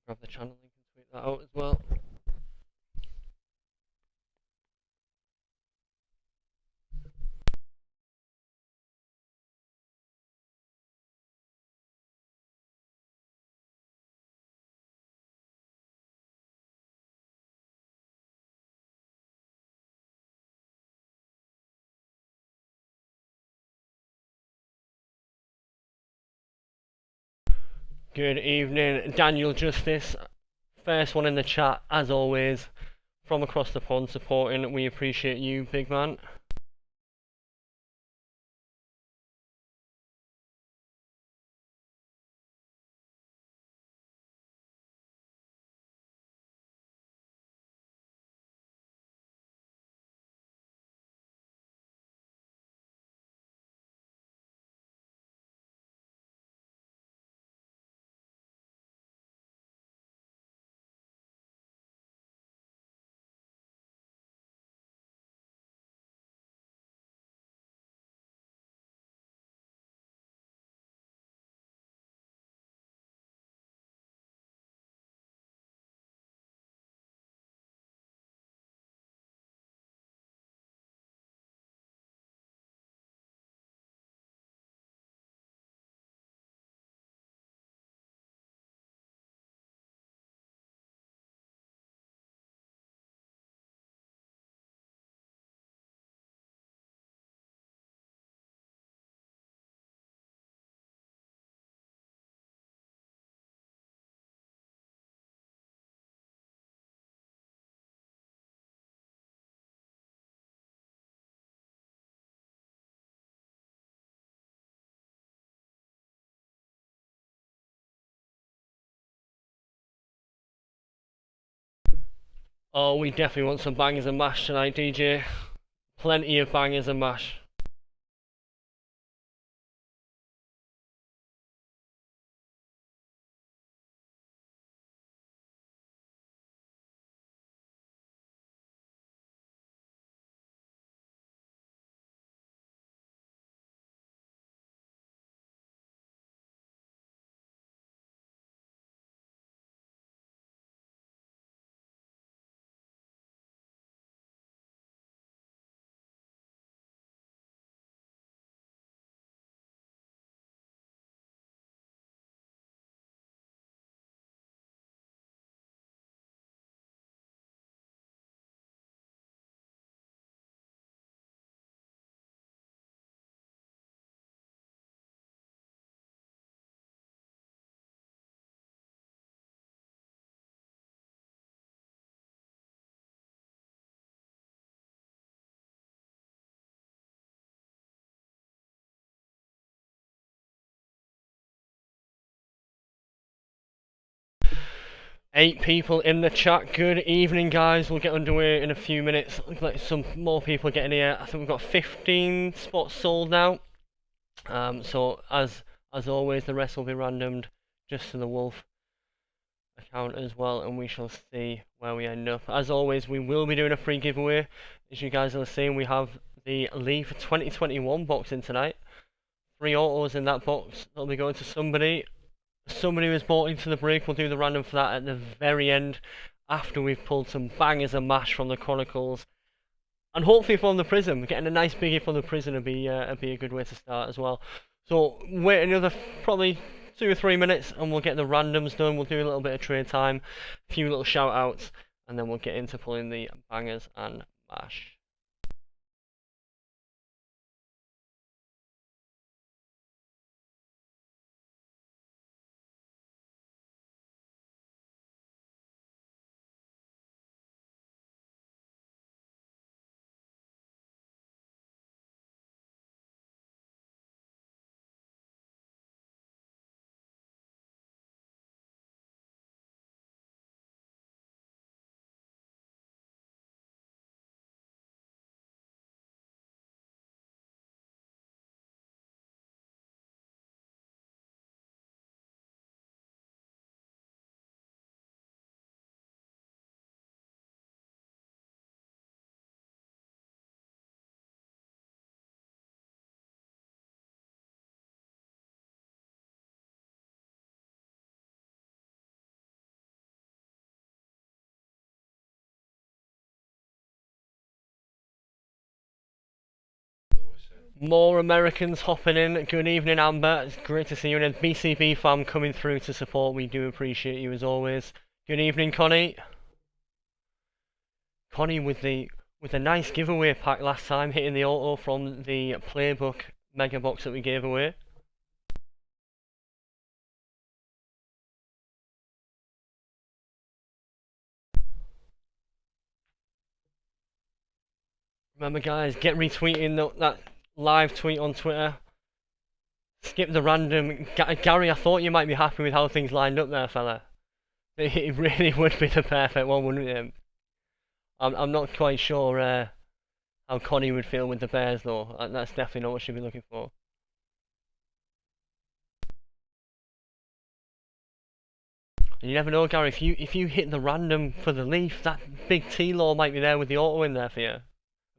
grab the channel link and tweet that out as well. Good evening, Daniel Justice. First one in the chat, as always, from across the pond supporting. We appreciate you, big man. Oh, we definitely want some bangers and mash tonight, DJ. Plenty of bangers and mash. Eight people in the chat. Good evening, guys. We'll get underway in a few minutes. Let some more people get in here. I think we've got 15 spots sold now. So as always, the rest will be randomed just to the Wolf account as well, and we shall see where we end up. As always, we will be doing a free giveaway. As you guys are seeing, we have the Leaf 2021 box in tonight. 3 autos in that box. That'll be going to somebody. Somebody who has bought into the break. We'll do the random for that at the very end, after we've pulled some bangers and mash from the Chronicles, and hopefully from the Prizm. Getting a nice biggie from the Prizm would be a good way to start as well. So wait another probably 2 or 3 minutes, and we'll get the randoms done. We'll do a little bit of trade time, a few little shout outs, and then we'll get into pulling the bangers and mash. More Americans hopping in. Good evening, Amber. It's great to see you. And a BCB fam coming through to support. We do appreciate you as always. Good evening, Connie. Connie with the nice giveaway pack last time, hitting the auto from the playbook Megabox that we gave away. Remember, guys, get retweeting that live tweet on Twitter. Skip the random. Gary, I thought you might be happy with how things lined up there, fella. It really would be the perfect one, wouldn't it? I'm not quite sure how Connie would feel with the Bears, though. That's definitely not what she'd be looking for. And you never know, Gary. If you hit the random for the Leaf, that big T-Law might be there with the auto in there for you.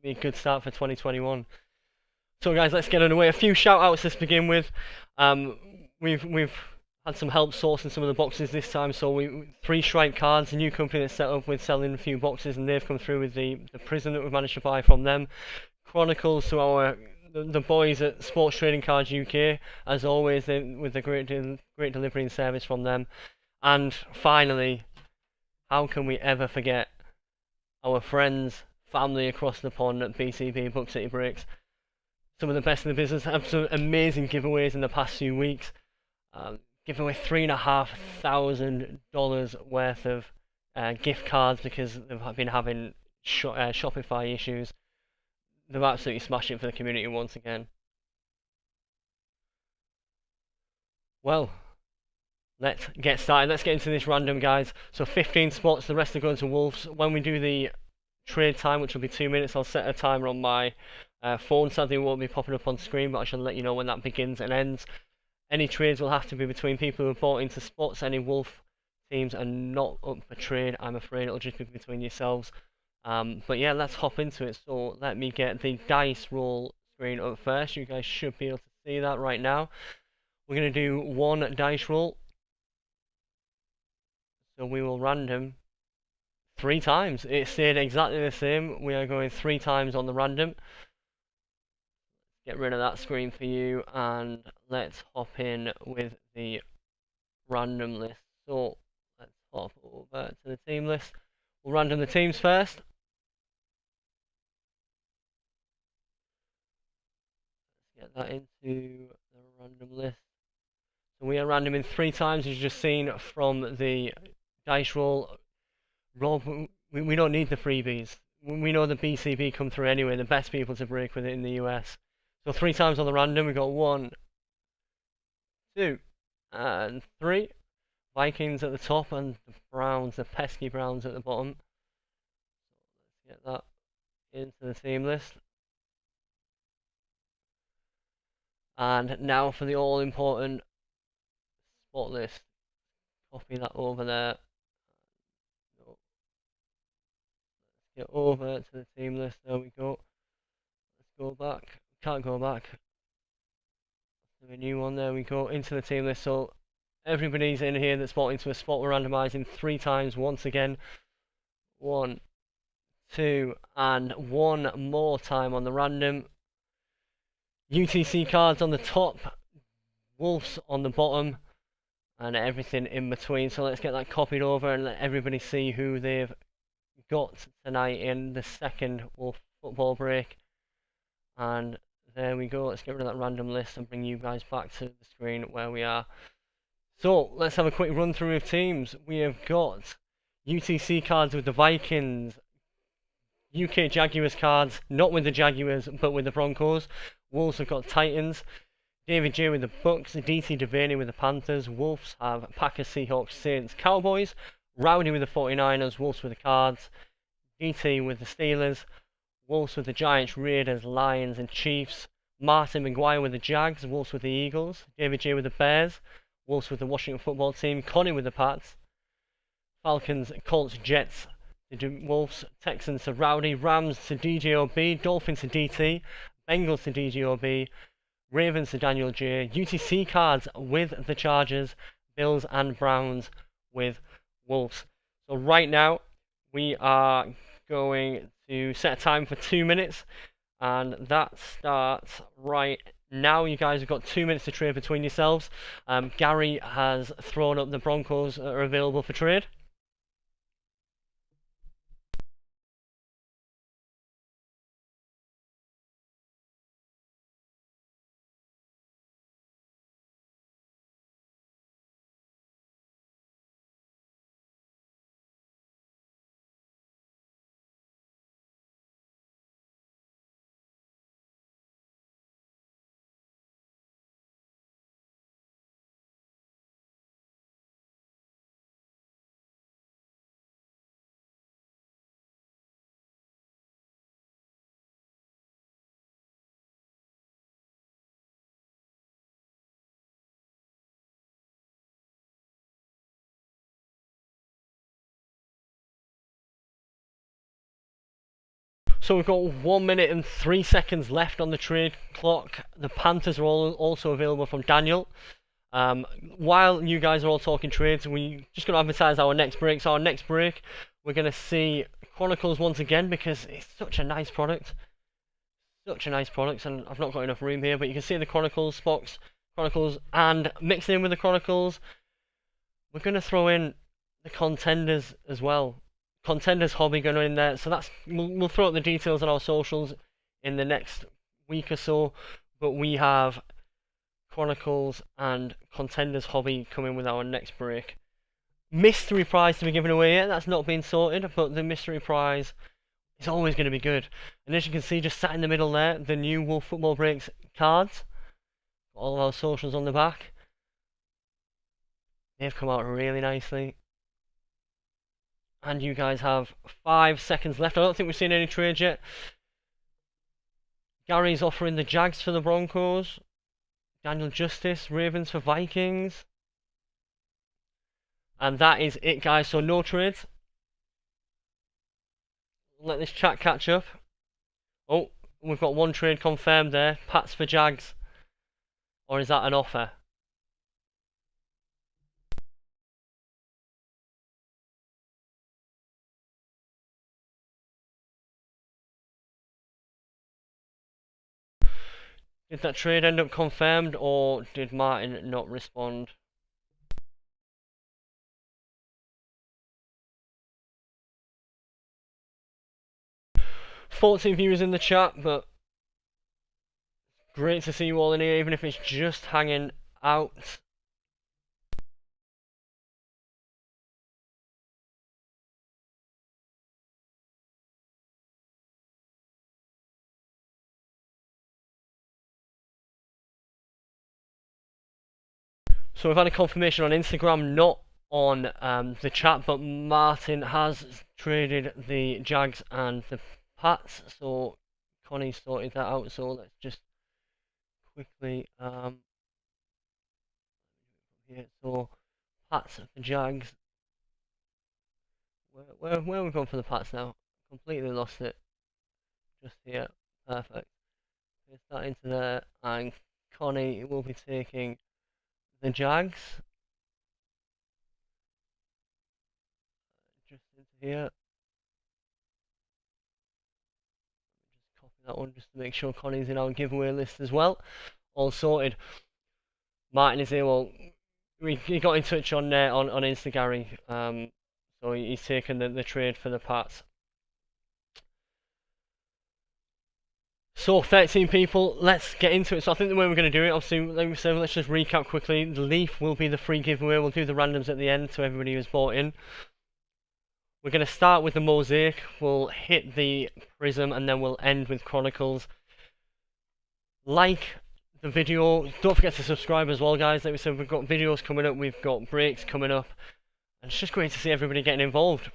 Be a good start for 2021. So guys, let's get underway. A few shout outs to begin with. We've had some help sourcing some of the boxes this time. So 3 Stripe Cards, a new company that's set up with selling a few boxes, and they've come through with the Prizm that we've managed to buy from them. Chronicles to the boys at Sports Trading Cards UK, as always, with the great delivery and service from them. And finally, how can we ever forget our friends, family across the pond at BCB Book City Breaks? Some of the best in the business. Have some amazing giveaways in the past few weeks. Giving away $3,500 worth of gift cards because they've been having Shopify issues. They've absolutely smashed it for the community once again. Well, let's get started. Let's get into this random, guys. So 15 spots, the rest are going to Wolves. When we do the trade time, which will be 2 minutes, I'll set a timer on my phone. Sadly, it won't be popping up on screen, but I shall let you know when that begins and ends. Any trades will have to be between people who have bought into spots. Any Wolf teams are not up for trade, I'm afraid. It'll just be between yourselves. But yeah, let's hop into it. So let me get the dice roll screen up first. You guys should be able to see that right now. We're going to do 1 dice roll. So we will random 3 times. It stayed exactly the same. We are going 3 times on the random. Get rid of that screen for you, and let's hop in with the random list. So let's hop over to the team list. We'll random the teams first. Let's get that into the random list. So we are randoming 3 times, as you've just seen from the dice roll. Rob, we don't need the freebies. We know the BCB come through anyway, the best people to break with it in the US. So 3 times on the random, we got 1, 2, and 3. Vikings at the top and the Browns, the pesky Browns at the bottom. Let's get that into the team list. And now for the all-important spot list. Copy that over there. Let's get over to the team list. There we go. Let's go back. Can't go back. A new one. There we go. Into the team list. So everybody's in here that's bought into a spot. We're randomizing 3 times once again. 1, 2, and 1 more time on the random. UTC cards on the top, Wolves on the bottom, and everything in between. So let's get that copied over and let everybody see who they've got tonight in the second Wolf football break. And there we go. Let's get rid of that random list and bring you guys back to the screen where we are. So let's have a quick run through of teams. We have got UTC cards with the Vikings, UK Jaguars cards, not with the Jaguars but with the Broncos. Wolves have got Titans, David J with the Bucks, DT Devaney with the Panthers. Wolves have Packers, Seahawks, Saints, Cowboys, Rowdy with the 49ers, Wolves with the Cards, DT with the Steelers, Wolves with the Giants, Raiders, Lions and Chiefs, Martin McGuire with the Jags, Wolves with the Eagles, David J with the Bears, Wolves with the Washington football team, Connie with the Pats, Falcons, Colts, Jets, the Wolves, Texans to Rowdy, Rams to DJOB, Dolphins to DT, Bengals to DJOB, Ravens to Daniel J, UTC cards with the Chargers, Bills and Browns with Wolves. So right now we are going to set a time for 2 minutes, and that starts right now. You guys have got 2 minutes to trade between yourselves. Gary has thrown up the Broncos that are available for trade. So we've got 1 minute and 3 seconds left on the trade clock. The Panthers are also available from Daniel. While you guys are all talking trades, we're just going to advertise our next break. So our next break, we're going to see Chronicles once again because it's such a nice product. Such a nice product, and I've not got enough room here, but you can see the Chronicles box, Chronicles, and mixed in with the Chronicles, we're going to throw in the Contenders as well. Contenders hobby going in there, so that's we'll throw up the details on our socials in the next week or so, but we have Chronicles and Contenders hobby coming with our next break. Mystery prize to be given away yet, that's not been sorted, but the mystery prize is always going to be good. And as you can see, just sat in the middle there, the new Wolf Football Breaks cards. All of our socials on the back. They've come out really nicely. And you guys have 5 seconds left. I don't think we've seen any trades yet. Gary's offering the Jags for the Broncos. Daniel Justice, Ravens for Vikings. And that is it, guys. So no trades. Let this chat catch up. Oh, we've got one trade confirmed there. Pats for Jags. Or is that an offer? Did that trade end up confirmed, or did Martin not respond? "14 viewers in the chat, but great to see you all in here, even if it's just hanging out." So we've had a confirmation on Instagram, not on the chat, but Martin has traded the Jags and the Pats, so Connie sorted that out. So let's just quickly here. So Pats for the Jags. Where are we going for the Pats now? Completely lost it. Just here. Perfect. Paste that into there, and Connie will be taking the Jags. Just into here. Just copy that one just to make sure Connie's in our giveaway list as well. All sorted. Martin is here. Well, he got in touch on Insta, Gary. So he's taken the trade for the Pats. So 13 people, let's get into it. So I think the way we're going to do it, obviously, like we said, let's just recap quickly. The Leaf will be the free giveaway. We'll do the randoms at the end to everybody who's bought in. We're going to start with the Mosaic. We'll hit the Prizm, and then we'll end with Chronicles. Like the video. Don't forget to subscribe as well, guys. Like we said, we've got videos coming up. We've got breaks coming up. And it's just great to see everybody getting involved.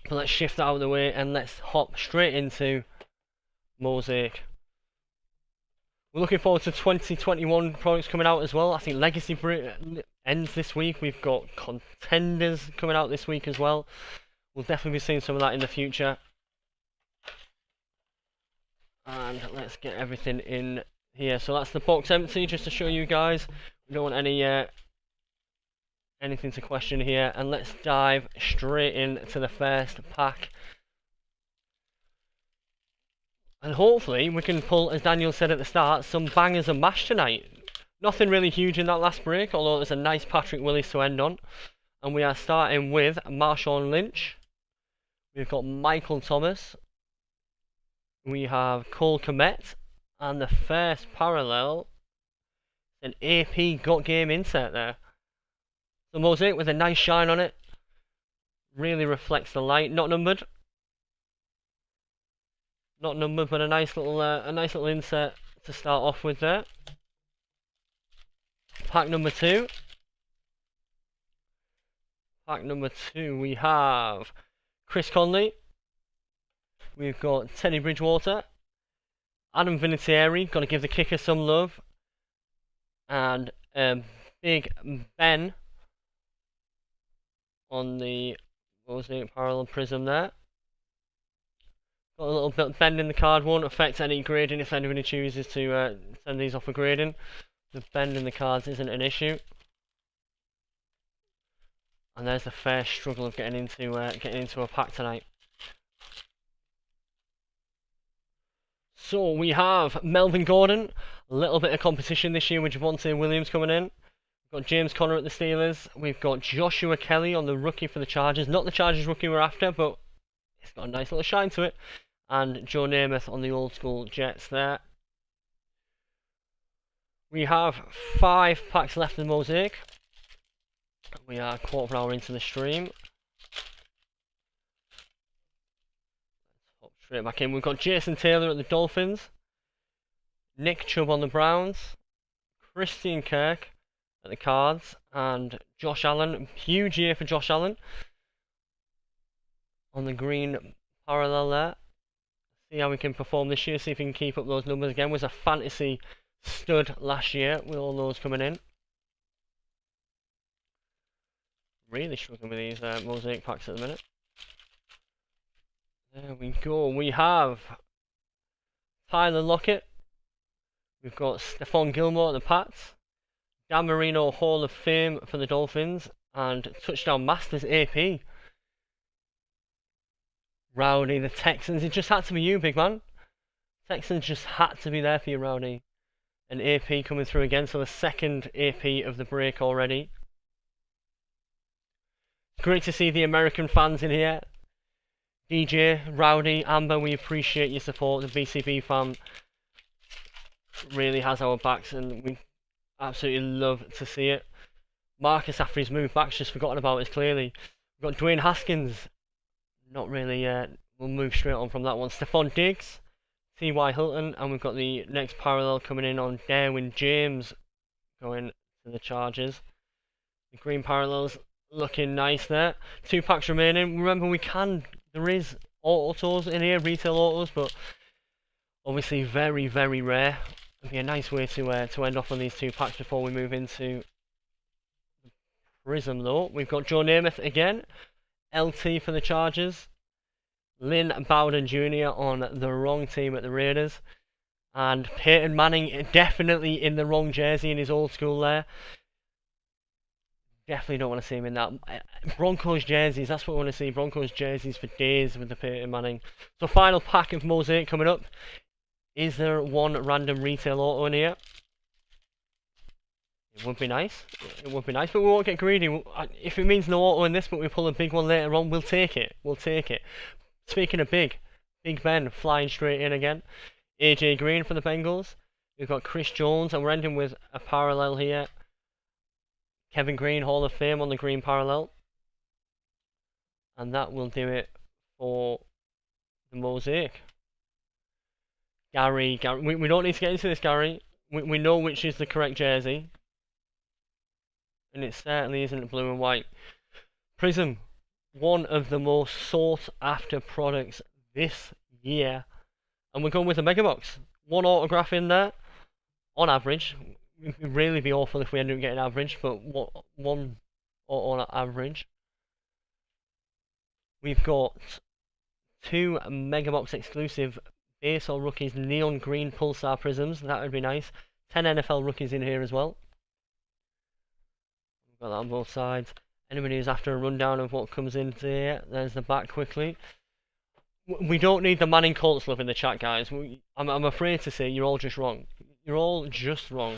But let's shift that out of the way, and let's hop straight into Mosaic. We're looking forward to 2021 products coming out as well. I think Legacy ends this week. We've got Contenders coming out this week as well. We'll definitely be seeing some of that in the future. And let's get everything in here. So that's the box empty, just to show you guys. We don't want anything to question here. And let's dive straight into the first pack. And hopefully we can pull, as Daniel said at the start, some bangers and mash tonight. Nothing really huge in that last break, although there's a nice Patrick Willis to end on. And we are starting with Marshawn Lynch. We've got Michael Thomas. We have Cole Kmet. And the first parallel, an AP Got Game insert there. The Mosaic with a nice shine on it. Really reflects the light. Not numbered. Not numbered, but a nice little insert to start off with there. Pack number 2. Pack number 2, we have Chris Conley. We've got Teddy Bridgewater. Adam Vinatieri, got to give the kicker some love. And Big Ben on the Mosaic parallel Prizm there. Got a little bit bend in the card, won't affect any grading if anybody chooses to send these off for grading. The bend in the cards isn't an issue. And there's the first struggle of getting into a pack tonight. So we have Melvin Gordon, a little bit of competition this year with Javonte Williams coming in. We've got James Conner at the Steelers. We've got Joshua Kelly on the rookie for the Chargers. Not the Chargers rookie we're after, but it's got a nice little shine to it. And Joe Namath on the old school Jets there. We have 5 packs left in the Mosaic. We are a quarter of an hour into the stream. Let's hop straight back in. We've got Jason Taylor at the Dolphins. Nick Chubb on the Browns. Christian Kirk at the Cards. And Josh Allen. Huge year for Josh Allen. On the green parallel there. See how we can perform this year. See if we can keep up those numbers again. Was a fantasy stud last year with all those coming in. Really struggling with these Mosaic packs at the minute. There we go. We have Tyler Lockett. We've got Stephon Gilmore at the Pats. Dan Marino Hall of Fame for the Dolphins. And Touchdown Masters AP. Rowdy, the Texans. It just had to be you, big man. Texans just had to be there for you, Rowdy. And AP coming through again. So the second AP of the break already. Great to see the American fans in here. DJ, Rowdy, Amber, we appreciate your support. The BCB fam really has our backs and we absolutely love to see it. Marcus, after his move back, just forgotten about us clearly. We've got Dwayne Haskins. Not really yet. We'll move straight on from that one. Stephon Diggs, T.Y. Hilton, and we've got the next parallel coming in on Derwin James going to the Chargers. The green parallels looking nice there. 2 packs remaining. Remember, there is autos in here, retail autos, but obviously very, very rare. It'd be a nice way to end off on these 2 packs before we move into Prizm though. We've got Joe Namath again. LT for the Chargers. Lynn Bowden Jr. on the wrong team at the Raiders. And Peyton Manning definitely in the wrong jersey in his old school there. Definitely don't want to see him in that. Broncos jerseys, that's what we want to see. Broncos jerseys for days with the Peyton Manning. So final pack of Mosaic coming up. Is there one random retail auto in here? It would be nice. It would be nice, but we won't get greedy. If it means no auto in this, but we pull a big one later on, we'll take it. We'll take it. Speaking of Big Ben flying straight in again. AJ Green for the Bengals. We've got Chris Jones, and we're ending with a parallel here. Kevin Green, Hall of Fame on the green parallel. And that will do it for the Mosaic. Gary, we don't need to get into this, Gary. We know which is the correct jersey. And it certainly isn't blue and white. Prizm, one of the most sought after products this year. And we're going with a Megabox. 1 autograph in there, on average. It would really be awful if we ended up getting average, but 1 auto on average. We've got 2 Megabox exclusive base or rookies neon green pulsar prisms. That would be nice. 10 NFL rookies in here as well. We've got that on both sides. Anybody who's after a rundown of what comes into here, there's the back quickly. We don't need the Manning Colts love in the chat, guys. I'm afraid to say you're all just wrong. You're all just wrong.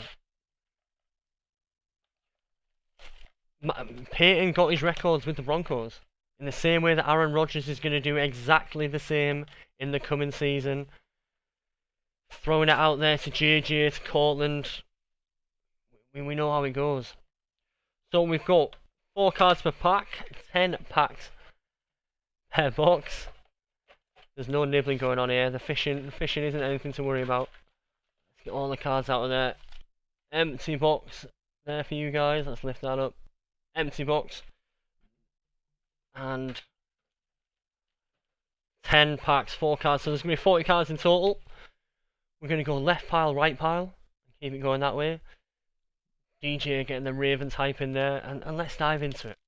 Peyton got his records with the Broncos in the same way that Aaron Rodgers is going to do exactly the same in the coming season. Throwing it out there to JJ, to Cortland. We know how it goes. So we've got 4 cards per pack, 10 packs per box. There's no nibbling going on here. The fishing isn't anything to worry about. Let's get all the cards out of there. Empty box there for you guys. Let's lift that up. Empty box. And 10 packs, 4 cards. So there's going to be 40 cards in total. We're going to go left pile, right pile. Keep it going that way. DJ getting the Ravens hype in there. And let's dive into it.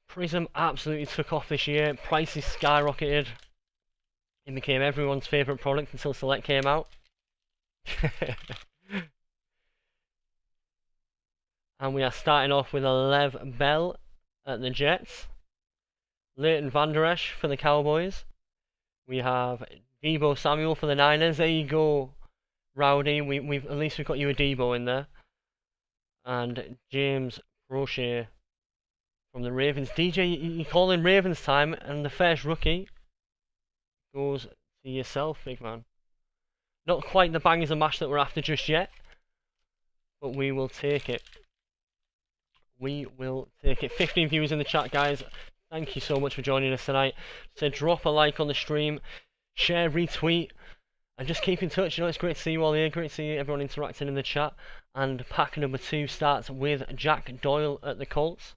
Prizm absolutely took off this year. Prices skyrocketed. It became everyone's favourite product until Select came out. And we are starting off with a Lev Bell at the Jets. Leighton Vander Esch for the Cowboys. We have Deebo Samuel for the Niners. There you go, Rowdy. We've at least we've got you a Deebo in there. And James Rocher from the Ravens. DJ, you call in Ravens time, and the first rookie goes to yourself, big man. Not quite the bangers and mash that we're after just yet, but we will take it. We will take it. 15 viewers in the chat, guys. Thank you so much for joining us tonight. So drop a like on the stream, share, retweet, and just keep in touch. You know, it's great to see you all here. Great to see everyone interacting in the chat. And pack number 2 starts with Jack Doyle at the Colts.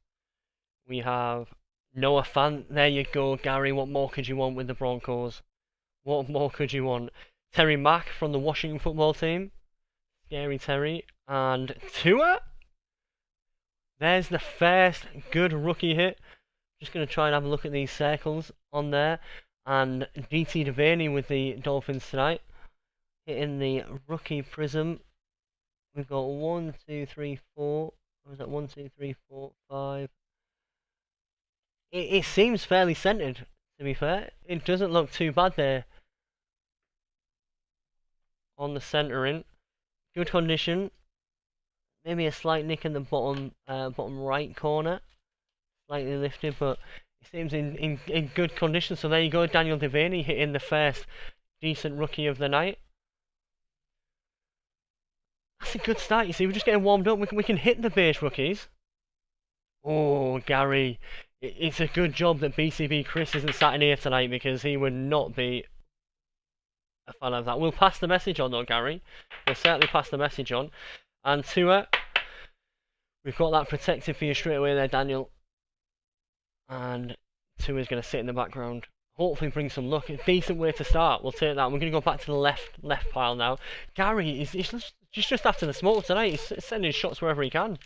We have Noah Fant. There you go, Gary. What more could you want with the Broncos? What more could you want? Terry Mack from the Washington football team. Scary Terry. And Tua. There's the first good rookie hit. Just going to try and have a look at these circles on there. And DT Devaney with the Dolphins tonight. Hitting the rookie Prizm. We've got 1, 2, 3, 4. What was that? 1, 2, 3, 4, 5. It seems fairly centered, to be fair. It doesn't look too bad there. On the centering. Good condition. Maybe a slight nick in the bottom right corner. Slightly lifted, but it seems in good condition. So there you go, Daniel Devaney hitting the first decent rookie of the night. That's a good start, you see. We're just getting warmed up. We can hit the base rookies. Oh, Gary. It's a good job that BCB Chris isn't sat in here tonight, because he would not be a fan of that. We'll pass the message on though, Gary. We'll certainly pass the message on. And Tua, we've got that protected for you straight away there, Daniel. And Tua's going to sit in the background. Hopefully bring some luck. A decent way to start. We'll take that. We're going to go back to the left pile now. Gary is just after the smoke tonight. He's sending shots wherever he can.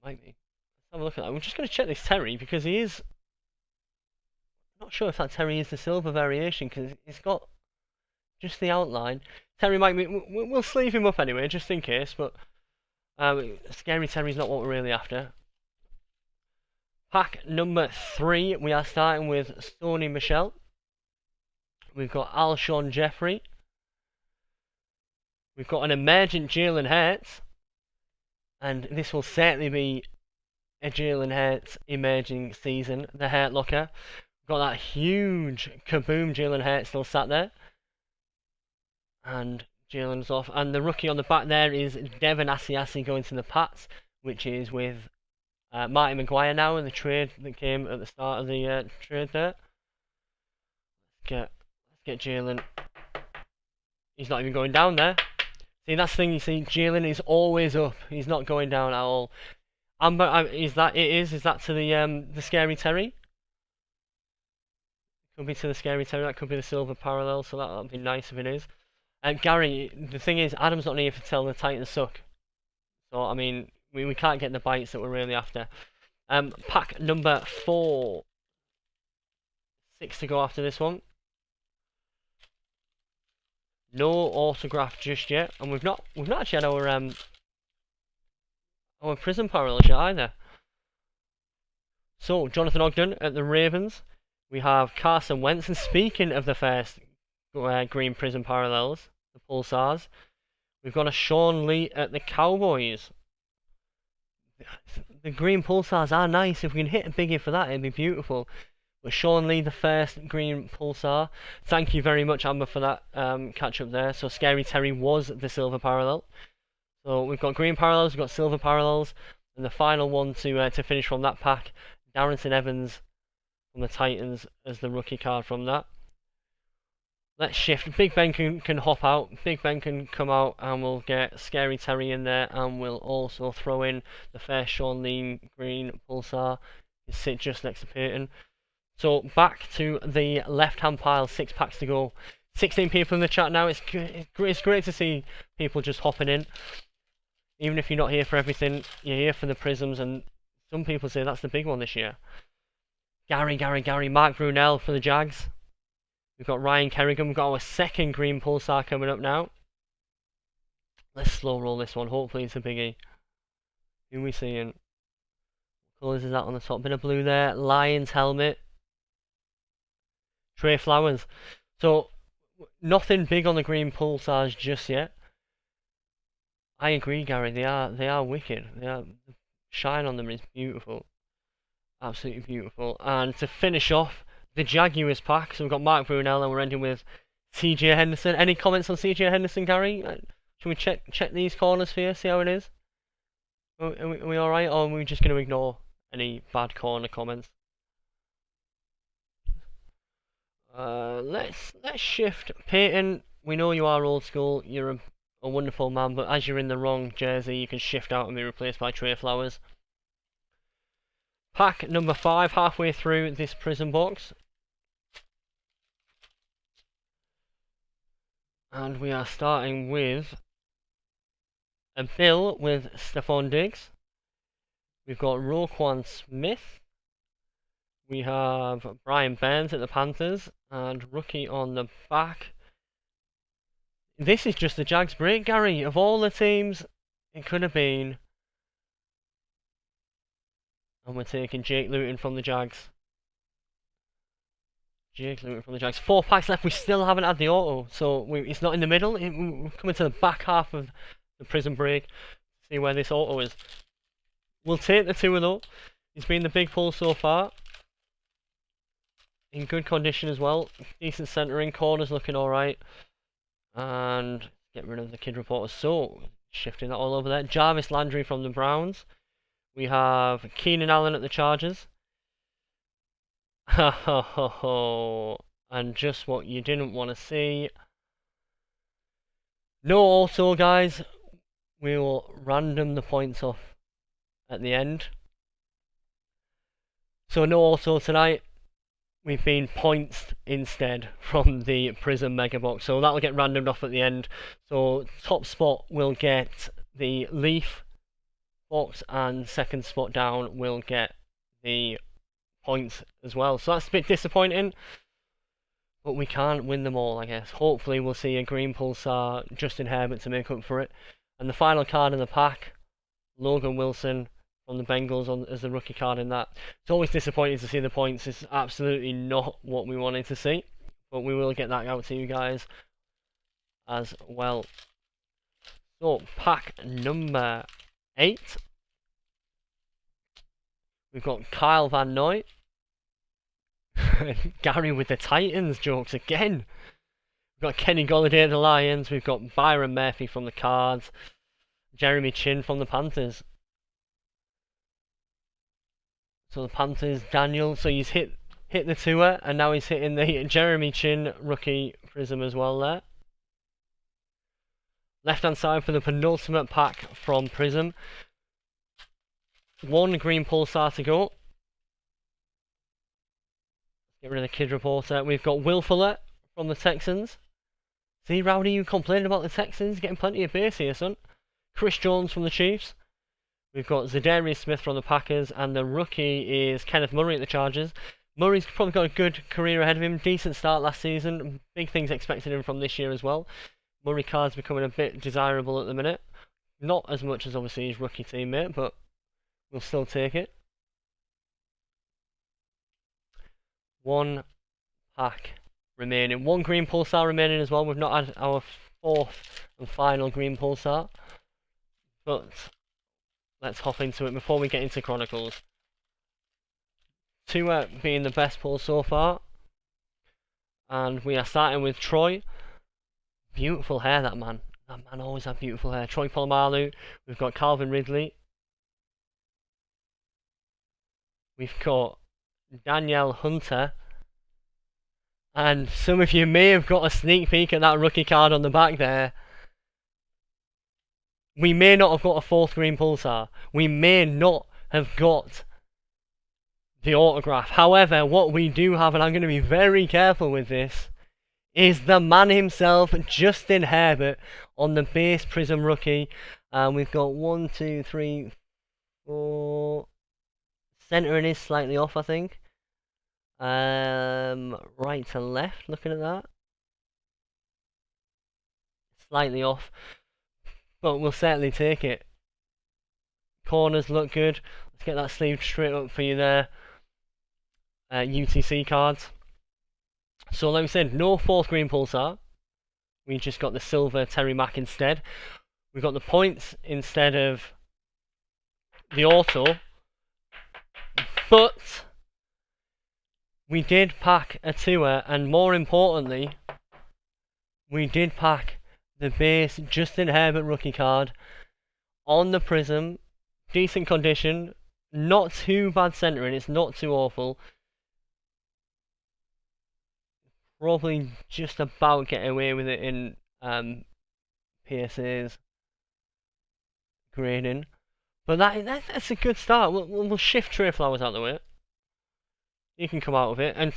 Might be. Let's have a look at that. We're just going to check this Terry, because he is... Not sure if that Terry is the silver variation, because he's got just the outline. Terry might be... We'll sleeve him up anyway, just in case, but... Scary Terry's not what we're really after. Pack number 3, we are starting with Sony Michel. We've got Alshon Jeffrey. We've got an emergent Jalen Hurts. And this will certainly be a Jalen Hurts emerging season. The Hurt Locker. We've got that huge kaboom Jalen Hurts still sat there. And Jalen's off. And the rookie on the back there is Devin Asiasi going to the Pats, which is with Marty McGuire now in the trade that came at the start of the trade there. Let's get Jalen. He's not even going down there. See, that's the thing, you see, Jalen is always up. He's not going down at all. Amber, is that to the Scary Terry? Could be to the Scary Terry. That could be the silver parallel, so that'll be nice if it is. Gary, the thing is, Adam's not here to tell the Titans suck. So, I mean, we can't get the bites that we're really after. Pack number 4. 6 to go after this one. No autograph just yet, and we've not actually had our Prizm parallels yet either. So, Jonathan Ogden at the Ravens. We have Carson Wentz. And speaking of the first green Prizm parallels, the Pulsars, we've got a Sean Lee at the Cowboys. The green Pulsars are nice. If we can hit a biggie for that, it'd be beautiful. But Sean Lee, the first green Pulsar. Thank you very much, Amber, for that catch up there. So, Scary Terry was the silver parallel. So, we've got green parallels, we've got silver parallels. And the final one to finish from that pack, Darrington Evans from the Titans as the rookie card from that. Let's shift. Big Ben can hop out. Big Ben can come out and we'll get Scary Terry in there. And we'll also throw in the first Sean Lee green Pulsar. He'll sit just next to Peyton. So back to the left-hand pile. 6 packs to go. 16 people in the chat now. It's great to see people just hopping in. Even if you're not here for everything, you're here for the Prizms. And some people say that's the big one this year. Gary, Mark Brunell for the Jags. We've got Ryan Kerrigan. We've got our second green Pulsar coming up now. Let's slow roll this one. Hopefully it's a biggie. Who are we seeing? What colours is that on the top? Bit of blue there. Lions helmet. Trey Flowers. So, nothing big on the green Pulsars just yet. I agree, Gary. They are wicked. The shine on them is beautiful. Absolutely beautiful. And to finish off, the Jaguars pack. So we've got Mark Brunell and we're ending with CJ Henderson. Any comments on CJ Henderson, Gary? Should we check these corners for you, see how it is? Are we alright, or are we just going to ignore any bad corner comments? Let's shift. Peyton, we know you are old school. You're a wonderful man, but as you're in the wrong jersey, you can shift out and be replaced by Trey Flowers. Pack number 5, halfway through this Prizm box. And we are starting with a Bill with Stephon Diggs. We've got Roquan Smith. We have Brian Burns at the Panthers. And rookie on the back. This is just the Jags break, Gary. Of all the teams, it could have been. And we're taking Jake Luton from the Jags. Jake Luton from the Jags. 4 packs left. We still haven't had the auto. So it's not in the middle. We're coming to the back half of the Prizm break. See where this auto is. We'll take the 2 though. He's been the big pull so far. In good condition as well. Decent centering. Corners looking alright. And get rid of the kid reporters. So, shifting that all over there. Jarvis Landry from the Browns. We have Keenan Allen at the Chargers. Ha ha ha ha. And just what you didn't want to see. No auto, guys. We will random the points off at the end. So no auto tonight. We've been points instead from the Prizm Megabox. So that'll get randomed off at the end. So top spot will get the Leaf box and second spot down will get the points as well. So that's a bit disappointing. But we can't win them all, I guess. Hopefully we'll see a green Pulsar, Justin Herbert to make up for it. And the final card in the pack, Logan Wilson from the Bengals as the rookie card in that. It's always disappointing to see the points. It's absolutely not what we wanted to see. But we will get that out to you guys as well. So, pack number 8. We've got Kyle Van Noy. Gary with the Titans jokes again. We've got Kenny Golladay at the Lions. We've got Byron Murphy from the Cards. Jeremy Chin from the Panthers. So the Panthers, Daniel. So he's hit the tour, and now he's hitting the Jeremy Chin rookie Prizm as well there. Left hand side for the penultimate pack from Prizm. 1 green Pulsar to go. Get rid of the kid reporter. We've got Will Fuller from the Texans. See, Rowdy, you complaining about the Texans? Getting plenty of base here, son. Chris Jones from the Chiefs. We've got Zadarius Smith from the Packers. And the rookie is Kenneth Murray at the Chargers. Murray's probably got a good career ahead of him. Decent start last season. Big things expected him from this year as well. Murray card's becoming a bit desirable at the minute. Not as much as obviously his rookie teammate, but we'll still take it. One pack remaining. One green pulsar remaining as well. We've not had our fourth and final green pulsar. But let's hop into it before we get into Chronicles. Two being the best pull so far. And we are starting with Troy. Beautiful hair, that man. That man always had beautiful hair. Troy Polamalu. We've got Calvin Ridley. We've got Danielle Hunter. And some of you may have got a sneak peek at that rookie card on the back there. We may not have got a fourth green pulsar. We may not have got the autograph. However, what we do have, and I'm going to be very careful with this, is the man himself, Justin Herbert, on the base Prizm rookie. We've got 1, 2, 3, 4. Centering is slightly off, I think. Right to left, looking at that. Slightly off, but we'll certainly take it. Corners look good. Let's get that sleeve straight up for you there. UTC cards. So like we said, no fourth green pulsar. We just got the silver Terry Mack instead. We've got the points instead of the auto. But we did pack a tour, and more importantly, we did pack the base Justin Herbert rookie card on the Prizm. Decent condition, not too bad centering, it's not too awful. Probably just about get away with it in PSA's grading. But that's a good start. We'll shift Trey Flowers out of the way. You can come out of it, and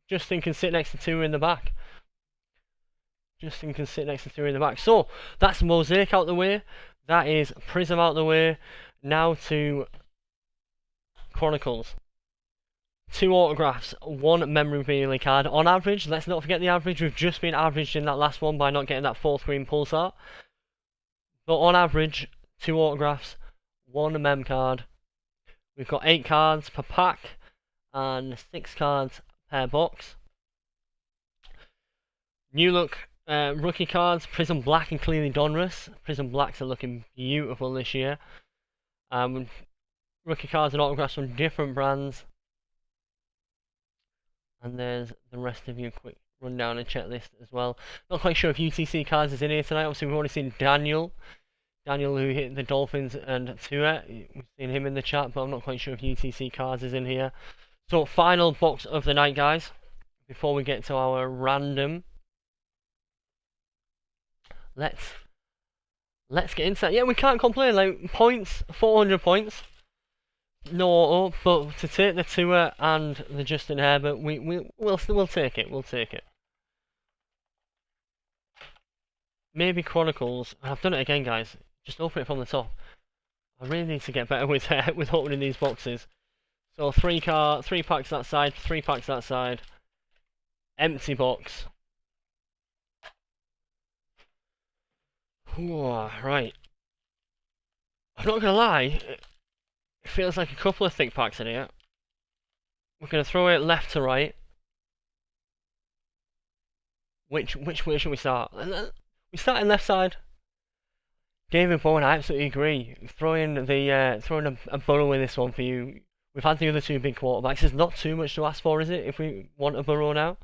Justin can sit next to two in the back. Justin can sit next to two in the back. So that's Mosaic out the way. That is Prizm out the way. Now to Chronicles. 2 autographs, 1 memorabilia card. On average, let's not forget the average. We've just been averaged in that last one by not getting that fourth green pulsar. But on average, 2 autographs, 1 mem card. We've got 8 cards per pack and 6 cards per box. New look rookie cards, Prizm Black and Clearly Donruss. Prizm Blacks are looking beautiful this year. Rookie cards and autographs from different brands. And there's the rest of your quick rundown and checklist as well. Not quite sure if UTC cards is in here tonight. Obviously, we've already seen Daniel who hit the Dolphins and Tua. We've seen him in the chat, but I'm not quite sure if UTC cards is in here. So, final box of the night, guys. Before we get to our random. Let's get into that. Yeah, we can't complain. Like, points, 400 points. No auto, but to take the Tua and the Justin Herbert, we'll take it. We'll take it. Maybe Chronicles. I've done it again, guys. Just open it from the top. I really need to get better with opening these boxes. So 3 packs that side, 3 packs that side. Empty box. Ooh, right. I'm not gonna lie. It feels like a couple of thick packs in here. We're going to throw it left to right. Which way should we start? We start in left side. David Bowen, I absolutely agree. Throwing a Burrow in this one for you. We've had the other 2 big quarterbacks. There's not too much to ask for, is it? If we want a Burrow now,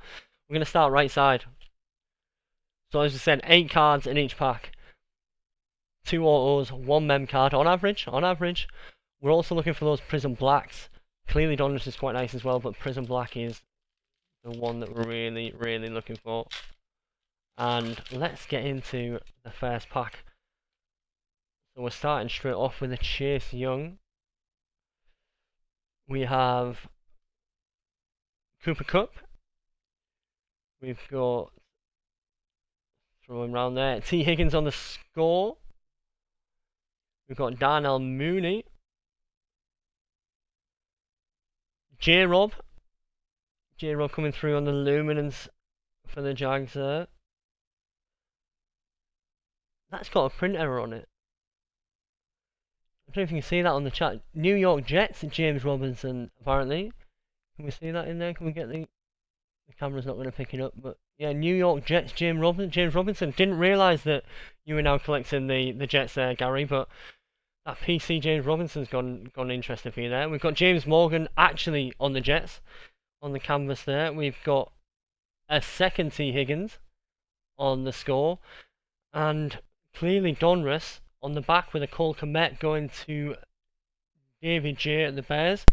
we're going to start right side. So as I said, 8 cards in each pack. 2 autos, 1 mem card on average. We're also looking for those Prizm Blacks. Clearly Donruss is quite nice as well, but Prizm Black is the one that we're really, really looking for. And let's get into the first pack. So we're starting straight off with a Chase Young. We have Cooper Kupp. We've got, throw him around there, T. Higgins on the score. We've got Darnell Mooney. J-Rob coming through on the Luminance for the Jags there. That's got a print error on it. I don't know if you can see that on the chat. New York Jets, James Robinson apparently. Can we see that in there? Can we get the camera's not going to pick it up, but yeah, New York Jets, James Robinson. Didn't realise that you were now collecting the Jets there, Gary, but that PC James Robinson's gone interesting for you there. We've got James Morgan actually on the Jets, on the canvas there. We've got a second T. Higgins on the score, and clearly Donruss on the back with a Cole Kmet going to David J at the Bears.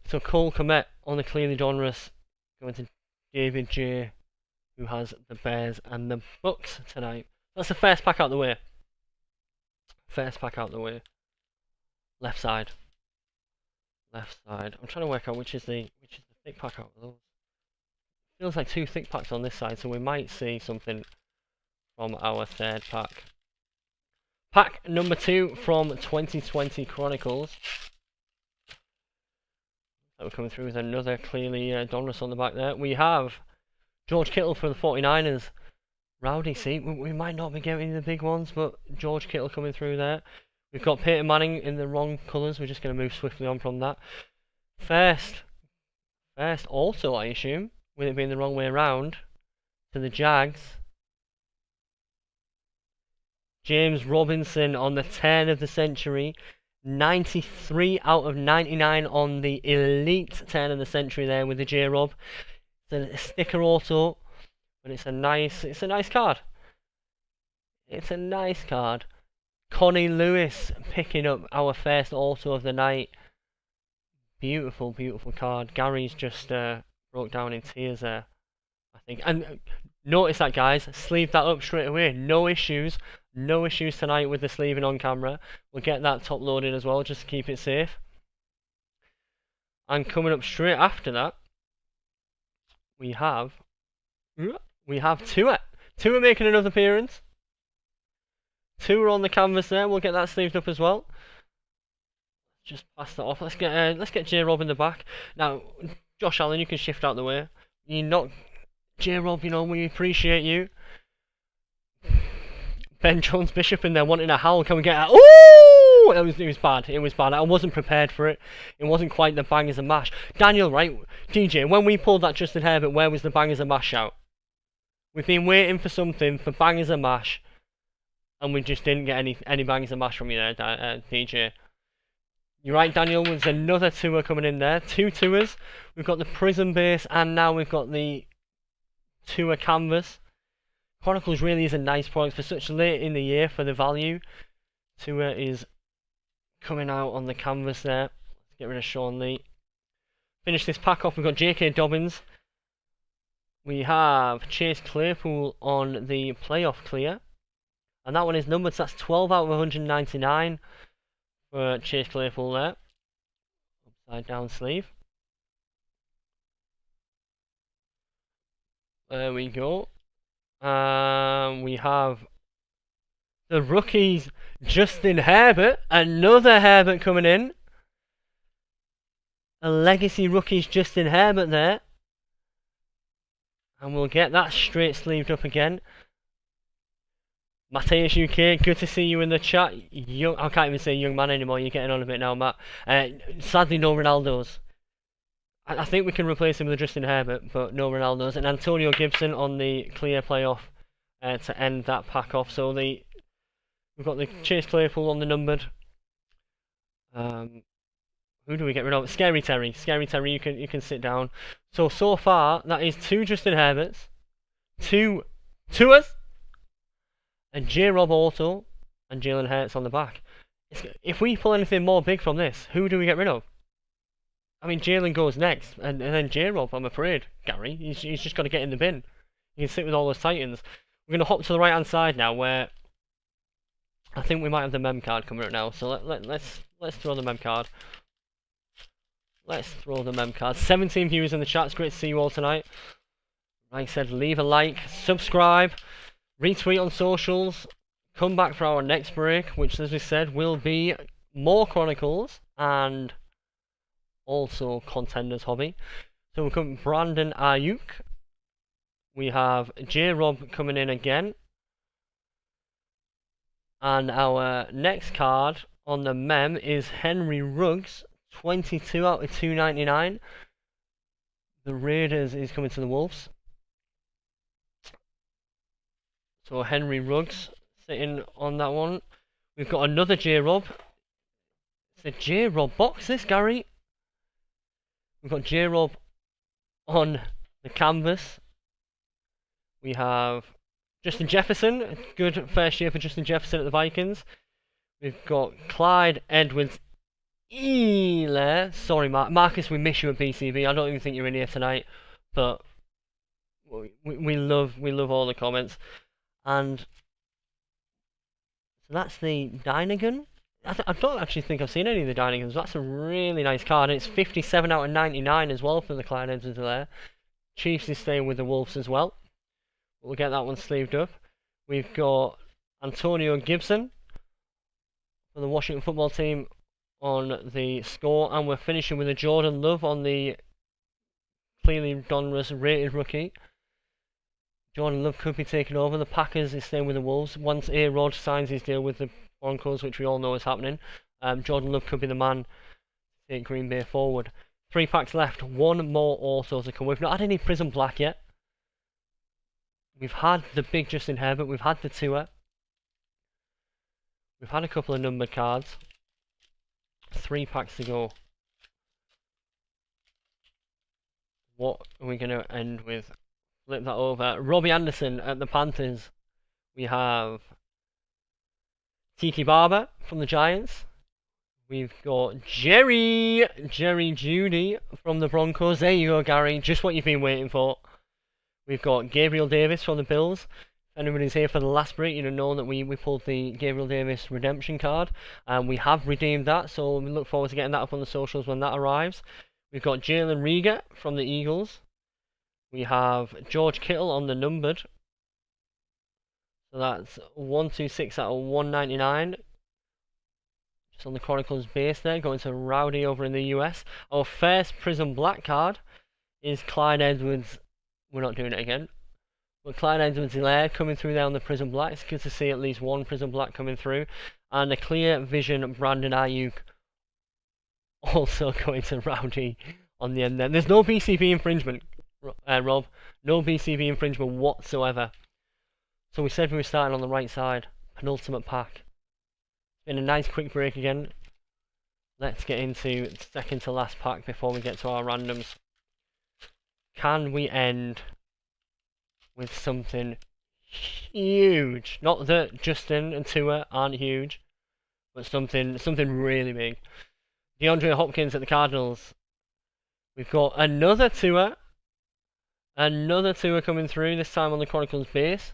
So Cole Kmet on the clearly Donruss going to David J, who has the Bears and the Bucks tonight. That's the first pack out the way. First pack out the way. Left side. Left side. I'm trying to work out which is the thick pack out of those. Feels like two thick packs on this side, so we might see something from our third pack. Pack number 2 from 2020 Chronicles. That we're coming through with another clearly Donruss on the back there. We have George Kittle for the 49ers. Rowdy, see, we might not be getting the big ones, but George Kittle coming through there. We've got Peyton Manning in the wrong colours. We're just going to move swiftly on from that. First also, I assume, with it being the wrong way around, to the Jags. James Robinson on the turn of the century. 93 out of 99 on the elite turn of the century there with the J-Rob. It's a sticker auto, but it's a nice card. It's a nice card. Connie Lewis picking up our first auto of the night. Beautiful, beautiful card. Gary's just broke down in tears there, I think. And notice that, guys. Sleeve that up straight away. No issues. No issues tonight with the sleeving on camera. We'll get that top loaded as well, just to keep it safe. And coming up straight after that, we have Tua. Tua making another appearance. Tua on the canvas there. We'll get that sleeved up as well. Just pass that off. Let's get J-Rob in the back. Now, Josh Allen, you can shift out the way. You're not J-Rob, you know, we appreciate you. Ben Jones Bishop in there wanting a howl. Can we get that? Ooh! It was bad. It was bad. I wasn't prepared for it. It wasn't quite the bangers and mash. Daniel, right? DJ, when we pulled that Justin Herbert, where was the bangers and mash shout? We've been waiting for something for bangers and mash, and we just didn't get any bangers and mash from you there, DJ. You're right, Daniel. There's another Tua coming in there. 2 Tuas. We've got the Prizm base, and now we've got the Tua canvas. Chronicles really is a nice product for such late in the year for the value. Tua is coming out on the canvas there. Let's get rid of Sean Lee. Finish this pack off. We've got J.K. Dobbins. We have Chase Claypool on the playoff clear. And that one is numbered, so that's 12 out of 199 for Chase Claypool there. Upside down sleeve. There we go. We have the rookies, Justin Herbert, another Herbert coming in. A legacy rookies, Justin Herbert there. And we'll get that straight sleeved up again. Mateus UK, good to see you in the chat. I can't even say young man anymore, you're getting on a bit now, Matt. Sadly, no Ronaldo's. I think we can replace him with Justin Herbert, but no Ronaldo's. And Antonio Gibson on the clear playoff to end that pack off. So we've got the Chase Claypool on the numbered. Who do we get rid of? Scary Terry. Scary Terry, you can sit down. So far, that is 2 Justin Herberts, 2 Tuas, and J-Rob Auto, and Jalen Hurts on the back. If we pull anything more big from this, who do we get rid of? I mean, Jalen goes next, and then J-Rob, I'm afraid, Gary. He's just got to get in the bin. He can sit with all those Titans. We're going to hop to the right-hand side now, where I think we might have the mem card coming up now. So let's throw the mem card. Let's throw the mem card. 17 viewers in the chat. It's great to see you all tonight. Like I said, leave a like, subscribe, retweet on socials. Come back for our next break, which, as we said, will be more Chronicles and also Contenders Hobby. So we've got Brandon Ayuk. We have J-Rob coming in again. And our next card on the mem is Henry Ruggs, 22 out of 299. The Raiders is coming to the Wolves. So Henry Ruggs sitting on that one. We've got another J-Rob. It's a J-Rob box, this, Gary. We've got J-Rob on the canvas. We have Justin Jefferson. A good first year for Justin Jefferson at the Vikings. We've got Clyde Edwards. Sorry, Marcus, we miss you at BCB. I don't even think you're in here tonight, but we love all the comments. And so that's the Dynagon. I don't actually think I've seen any of the Dynagons. That's a really nice card. And it's 57 out of 99 as well for the Clyde Edwards there. Chiefs is staying with the Wolves as well. We'll get that one sleeved up. We've got Antonio Gibson for the Washington football team on the score, and we're finishing with a Jordan Love on the clearly Donruss rated rookie. Jordan Love could be taking over. The Packers is staying with the Wolves. Once A-Rod signs his deal with the Broncos, which we all know is happening, Jordan Love could be the man to take Green Bay forward. 3 packs left. One more auto to come. We've not had any Prizm Black yet. We've had the big Justin Herbert. We've had the Tua. We've had a couple of numbered cards. 3 packs to go. What are we going to end with? Flip that over. Robbie Anderson at the Panthers. We have Tiki Barber from the Giants. We've got Jerry Jeudy from the Broncos. There you go, Gary. Just what you've been waiting for. We've got Gabriel Davis from the Bills. If anybody's here for the last break, you'd have known that we pulled the Gabriel Davis redemption card. And we have redeemed that, so we look forward to getting that up on the socials when that arrives. We've got Jalen Reagor from the Eagles. We have George Kittle on the numbered. So that's 126 out of 199. Just on the Chronicles base there, going to Rowdy over in the US. Our first Prizm Black card is Clyde Edwards. We're not doing it again. But Clyde Edwards-Helaire coming through there on the Prizm Black. It's good to see at least one Prizm Black coming through. And a clear vision Brandon Ayuk also going to Rowdy on the end there. There's no BCB infringement, Rob. No BCB infringement whatsoever. So we said we were starting on the right side. Penultimate pack. Been a nice quick break again. Let's get into second to last pack before we get to our randoms. Can we end with something huge? Not that Justin and Tua aren't huge, but something really big. DeAndre Hopkins at the Cardinals. We've got another Tua coming through, this time on the Chronicles base.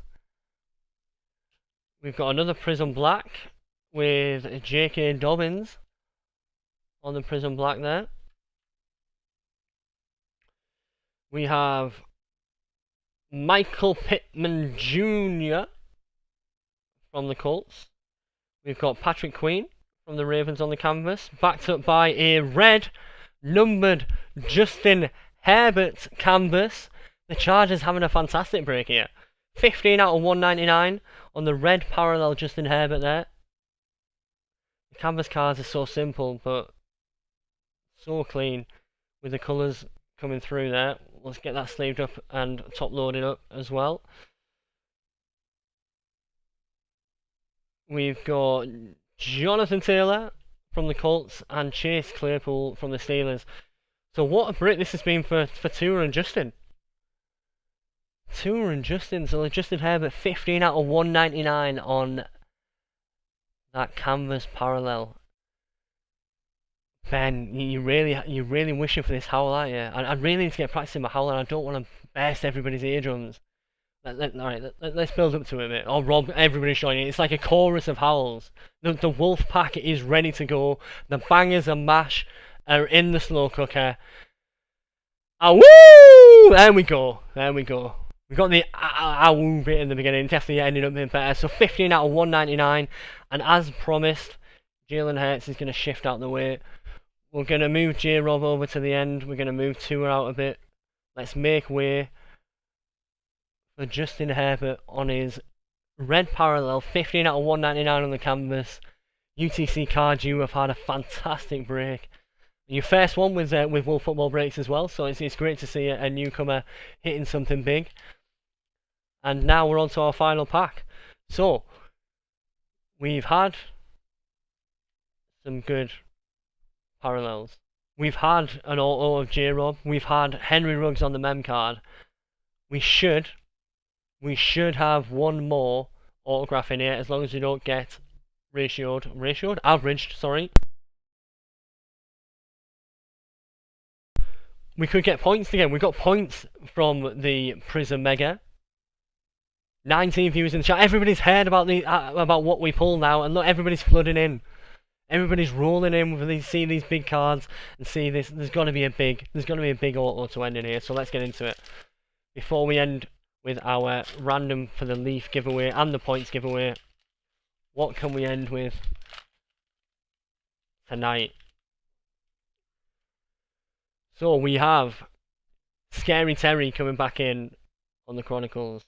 We've got another Prizm Black with J.K. Dobbins on the Prizm Black there. We have Michael Pittman Jr. from the Colts. We've got Patrick Queen from the Ravens on the canvas, backed up by a red numbered Justin Herbert canvas. The Chargers having a fantastic break here. 15 out of 199 on the red parallel Justin Herbert there. The canvas cards are so simple, but so clean with the colours coming through there. Let's get that sleeved up and top loaded up as well. We've got Jonathan Taylor from the Colts and Chase Claypool from the Steelers. So what a break this has been for Tua and Justin. Tua and Justin. So Justin Herbert 15 out of 199 on that canvas parallel. Ben, you're really wishing for this howl, aren't you? I really need to get practicing my howl, and I don't want to burst everybody's eardrums. Let's build up to it a bit. Oh, Rob, everybody's showing it. It's like a chorus of howls. The wolf pack is ready to go. The bangers and mash are in the slow cooker. Ah, woo! There we go. We got the woo bit in the beginning. Definitely ended up being better. So 15 out of 199, and as promised, Jalen Hurts is going to shift out the way. We're going to move J-Rob over to the end. We're going to move Tua out a bit. Let's make way for Justin Herbert on his red parallel. 15 out of 199 on the canvas. UTC card, you have had a fantastic break. Your first one with World Football Breaks as well, so it's great to see a newcomer hitting something big. And now we're on to our final pack. So, we've had some good parallels. We've had an auto of J-Rob. We've had Henry Ruggs on the mem card. We should have one more autograph in here, as long as we don't get averaged, sorry. We could get points again. We got points from the Prizm Mega. 19 viewers in the chat. Everybody's heard about what we pull now, and look, everybody's flooding in. Everybody's rolling in when they see these big cards and see this. There's gonna be a big auto to end in here. So let's get into it. Before we end with our random for the Leaf giveaway and the points giveaway, what can we end with tonight? So we have Scary Terry coming back in on the Chronicles.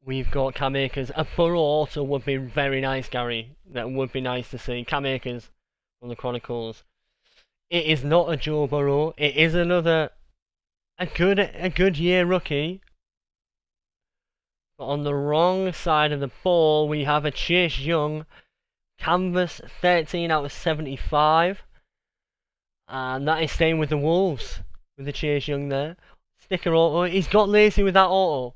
We've got Cam Akers. A Burrow auto would be very nice, Gary. That would be nice to see. Cam Akers on the Chronicles. It is not a Joe Burrow. It is another a good year rookie. But on the wrong side of the ball, we have a Chase Young canvas 13 out of 75. And that is staying with the Wolves with the Chase Young there. Sticker auto. He's got lazy with that auto.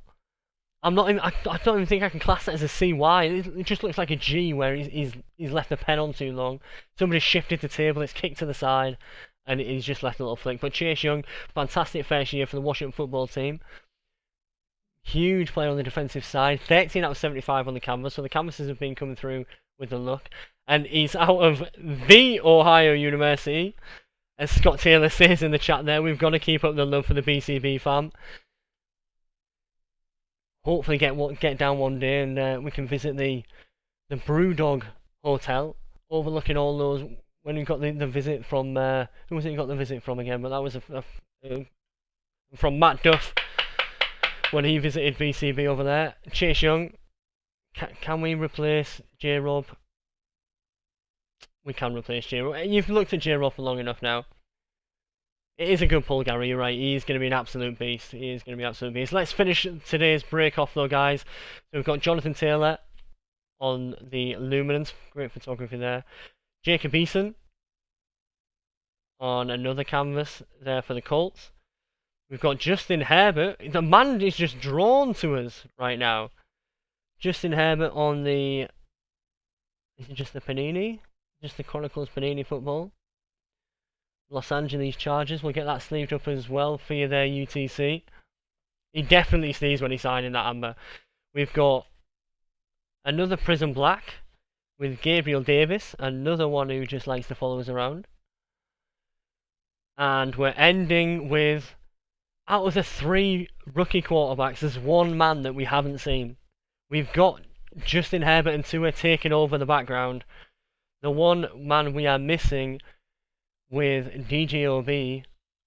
I don't even think I can class that as a CY. It just looks like a G where he's left the pen on too long. Somebody shifted the table, it's kicked to the side, and he's just left a little flick. But Chase Young, fantastic first year for the Washington football team. Huge player on the defensive side. 13 out of 75 on the canvas, so the canvases have been coming through with the luck. And he's out of the Ohio University. As Scott Taylor says in the chat there, we've got to keep up the love for the BCB fam. Hopefully get down one day and we can visit the Brewdog Hotel overlooking all those. When we got the visit from who was it you got the visit from again? But that was from Matt Duff when he visited BCB over there. Chase Young, can we replace J-Rob? We can replace J-Rob. You've looked at J-Rob for long enough now. It is a good pull, Gary, you're right. He's going to be an absolute beast. He is going to be an absolute beast. Let's finish today's break off, though, guys. So we've got Jonathan Taylor on the Luminance. Great photography there. Jacob Eason on another canvas there for the Colts. We've got Justin Herbert. The man is just drawn to us right now. Justin Herbert on the... Is it just the Panini? Just the Chronicles Panini football. Los Angeles Chargers. We'll get that sleeved up as well for you there, UTC. He definitely sneezed when he signed in that amber. We've got another Prizm Black with Gabriel Davis. Another one who just likes to follow us around. And we're ending with, out of the 3 rookie quarterbacks, there's one man that we haven't seen. We've got Justin Herbert and Tua taking over the background. The one man we are missing with DJOB,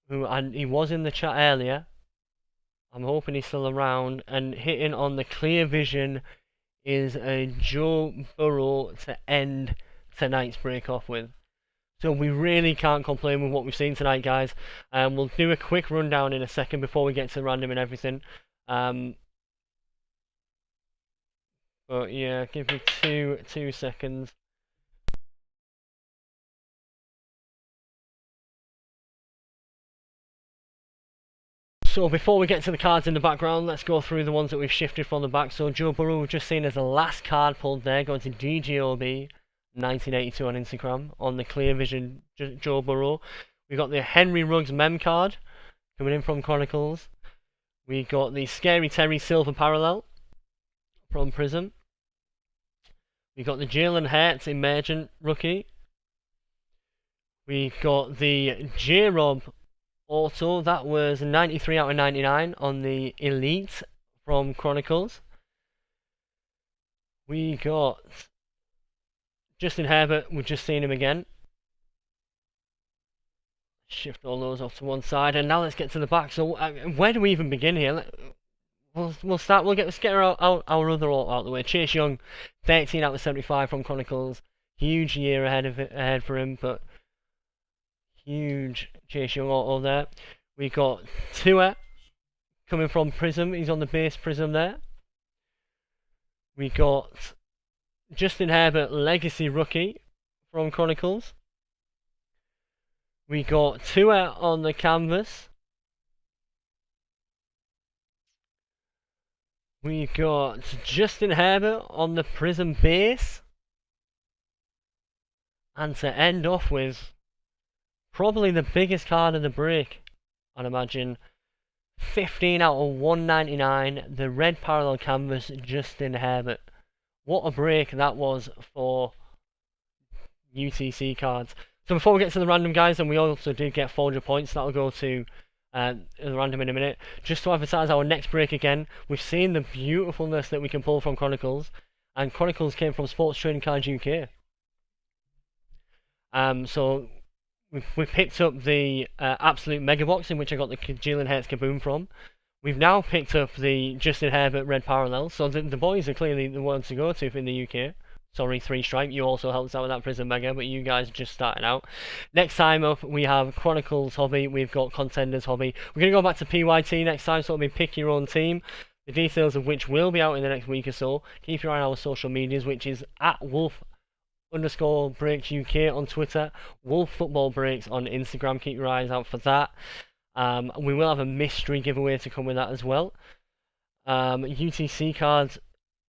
and he was in the chat earlier. I'm hoping he's still around. And hitting on the clear vision is a Joe Burrow to end tonight's break off with. So we really can't complain with what we've seen tonight, guys. We'll do a quick rundown in a second before we get to random and everything. But yeah, give me two seconds. So before we get to the cards in the background, let's go through the ones that we've shifted from the back. So Joe Burrow, we've just seen as the last card pulled there, going to DJOB 1982 on Instagram on the Clear Vision Joe Burrow. We got the Henry Ruggs mem card coming in from Chronicles. We got the Scary Terry Silver Parallel from Prizm. We got the Jalen Hurts Emergent Rookie. We got the J-Rob Auto, that was 93 out of 99 on the Elite from Chronicles. We got Justin Herbert, we've just seen him again. Shift all those off to one side, and now let's get to the back. So where do we even begin here? Let's get our other alt out of the way. Chase Young, 13 out of 75 from Chronicles. Huge year ahead for him, but huge Chase Young auto there. We got Tua coming from Prizm. He's on the base Prizm there. We got Justin Herbert, legacy rookie from Chronicles. We got Tua on the canvas. We got Justin Herbert on the Prizm base. And to end off with probably the biggest card of the break, I'd imagine. 15 out of 199, the red parallel canvas, Justin Herbert. What a break that was for UTC cards. So before we get to the random, guys, and we also did get 400 points, that'll go to the random in a minute. Just to advertise our next break again, we've seen the beautifulness that we can pull from Chronicles, and Chronicles came from Sports Trading Cards UK. So we picked up the Absolute Megabox, in which I got the Jalen Hurts Kaboom from. We've now picked up the Justin Herbert Red Parallel, so the boys are clearly the ones to go to in the UK. Sorry, 3 Stripe, you also helped us out with that Prizm Mega, but you guys are just starting out. Next time up, we have Chronicles Hobby, we've got Contenders Hobby. We're going to go back to PYT next time, so it'll be pick your own team, the details of which will be out in the next week or so. Keep your eye on our social medias, which is at Wolf_Breaks UK on Twitter, Wolf Football Breaks on Instagram. Keep your eyes out for that. We will have a mystery giveaway to come with that as well. UTC Cards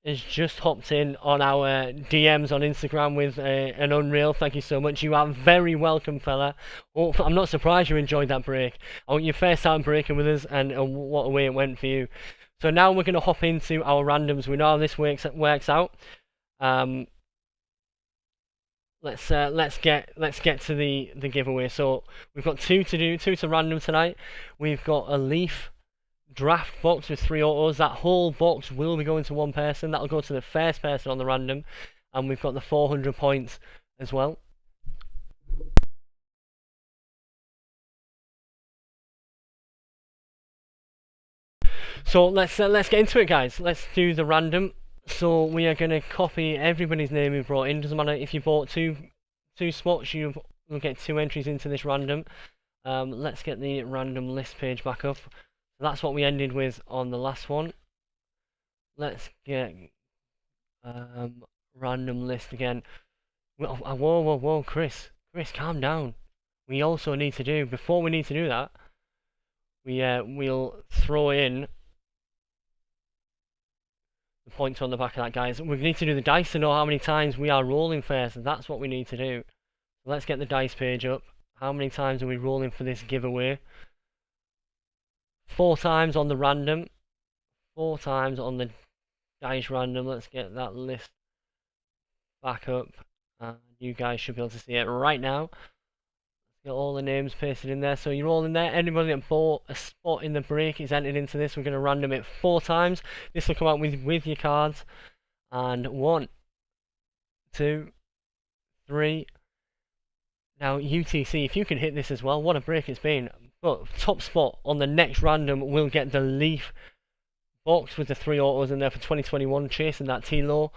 has just hopped in on our DMs on Instagram with an Unreal. Thank you so much. You are very welcome, fella. Oh, I'm not surprised you enjoyed that break. Oh, your first time breaking with us, and what a way it went for you. So now we're going to hop into our randoms. We know how this works out. Let's get to the giveaway. So we've got two to random tonight. We've got a Leaf draft box with 3 autos. That whole box will be going to one person. That'll go to the first person on the random, and we've got the 400 points as well. So let's get into it, guys. Let's do the random. So we are going to copy everybody's name we brought in. Doesn't matter if you bought two spots, you'll get 2 entries into this random. Let's get the random list page back up. So that's what we ended with on the last one. Let's get random list again. Whoa, Chris, calm down. We also need to do, before we need to do that, we'll throw in the points on the back of that, guys. We need to do the dice to know how many times we are rolling first. That's what we need to do. So let's get the dice page up. How many times are we rolling for this giveaway? 4 times on the random. 4 times on the dice random. Let's get that list back up. You guys should be able to see it right now. Get all the names pasted in there. So you're all in there. Anybody that bought a spot in the break is entered into this. We're going to random it 4 times. This will come out with your cards. And 1, 2, 3. Now UTC, if you can hit this as well, what a break it's been. But top spot on the next random will get the Leaf box with the 3 autos in there for 2021, chasing that T-Law.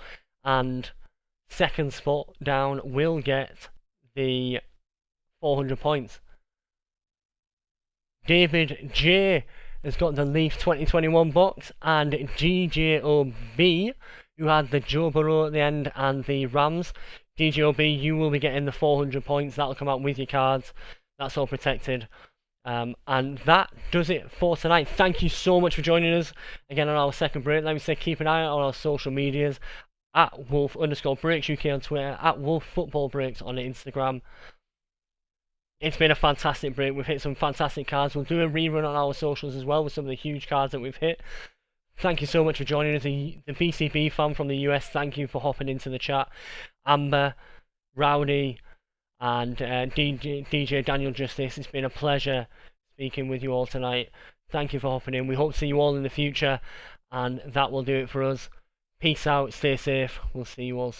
And second spot down will get the 400 points. David J has got the Leaf 2021 box, and GJOB, who had the Joe Burrow at the end and the Rams. DJOB, you will be getting the 400 points. That'll come out with your cards. That's all protected. And that does it for tonight. Thank you so much for joining us again on our second break. Let me say, keep an eye out on our social medias at Wolf_Breaks UK on Twitter, at Wolf Football Breaks on Instagram. It's been a fantastic break. We've hit some fantastic cards. We'll do a rerun on our socials as well with some of the huge cards that we've hit. Thank you so much for joining us. The BCB fan from the US, thank you for hopping into the chat. Amber, Rowdy, and DJ Daniel Justice, it's been a pleasure speaking with you all tonight. Thank you for hopping in. We hope to see you all in the future, and that will do it for us. Peace out, stay safe. We'll see you all soon.